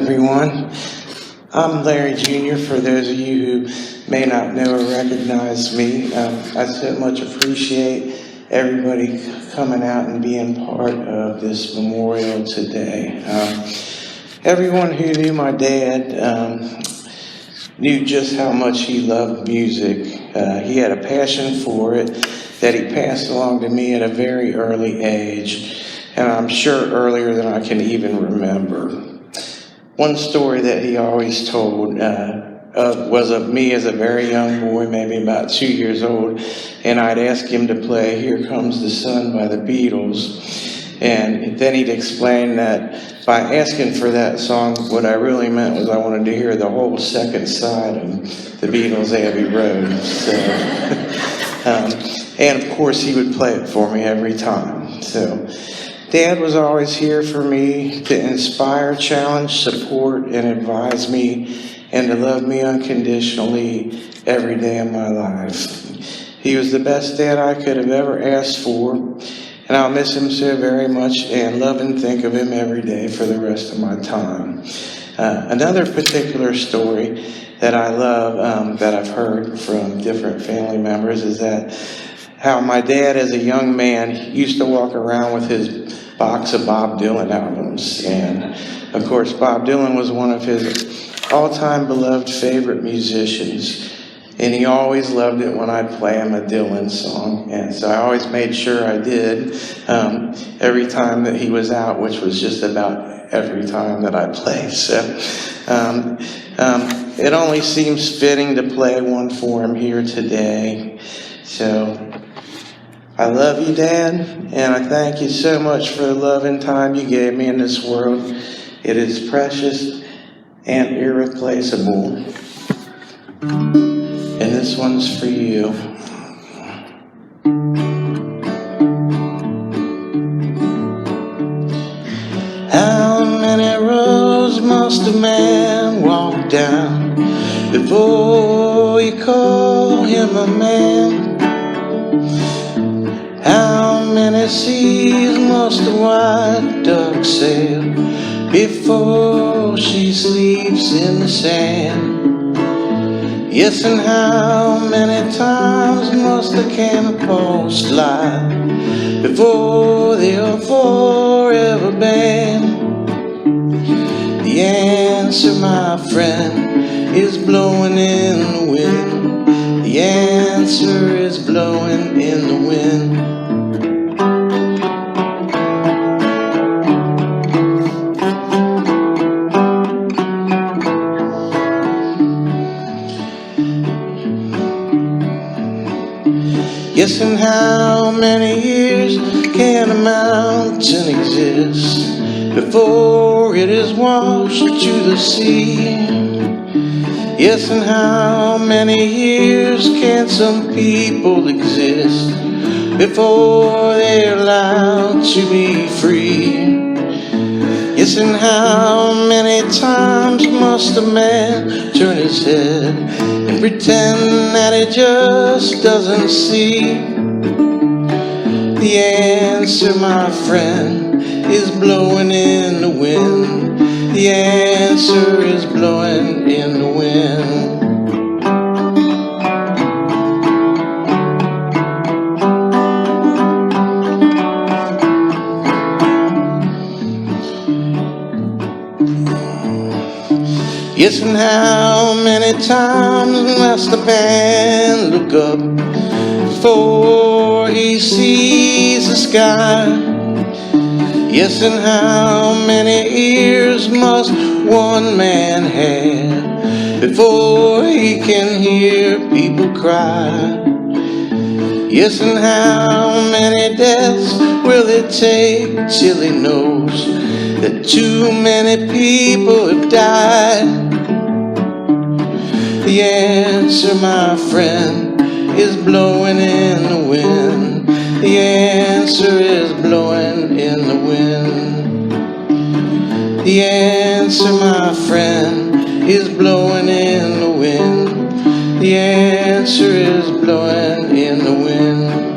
everyone. I'm Larry Jr. For those of you who may not know or recognize me, I so much appreciate everybody coming out and being part of this memorial today. Everyone who knew my dad knew just how much he loved music. He had a passion for it that he passed along to me at a very early age, and I'm sure earlier than I can even remember. One story that he always told was of me as a very young boy, maybe about 2 years old, and I'd ask him to play "Here Comes the Sun" by the Beatles, and then he'd explain that by asking for that song, what I really meant was I wanted to hear the whole second side of the Beatles' Abbey Road. So, and of course he would play it for me every time. So Dad was always here for me to inspire, challenge, support, and advise me, and to love me unconditionally every day of my life. He was the best dad I could have ever asked for, and I'll miss him so very much and love and think of him every day for the rest of my time. Another particular story that I love that I've heard from different family members is that how my dad as a young man used to walk around with his box of Bob Dylan albums. And of course, Bob Dylan was one of his all-time beloved favorite musicians. And he always loved it when I'd play him a Dylan song. And so I always made sure I did every time that he was out, which was just about every time that I played. So it only seems fitting to play one for him here today. So I love you, Dad, and I thank you so much for the love and time you gave me in this world. It is precious and irreplaceable. And this one's for you. How many roads must a man walk down before you call him a man? How many seas must a white dove sail before she sleeps in the sand? Yes, and how many times must the cannonballs fly before they are forever banned? The answer, my friend, is blowing in the wind. The answer is blowing in the wind. Yes, and how many years can a mountain exist before it is washed to the sea? Yes, and how many years can some people exist before they're allowed to be free? Yes, and how many times must a man turn his head and pretend that he just doesn't see? The answer, my friend, is blowing in the wind. The answer is blowing in the wind. Yes, and how many times must a man look up before he sees the sky? Yes, and how many ears must one man have before he can hear people cry? Yes, and how many deaths will it take till he knows that too many people have died? The answer, my friend, is blowing in the wind. The answer is blowing in the wind. The answer, my friend, is blowing in the wind. The answer is blowing in the wind.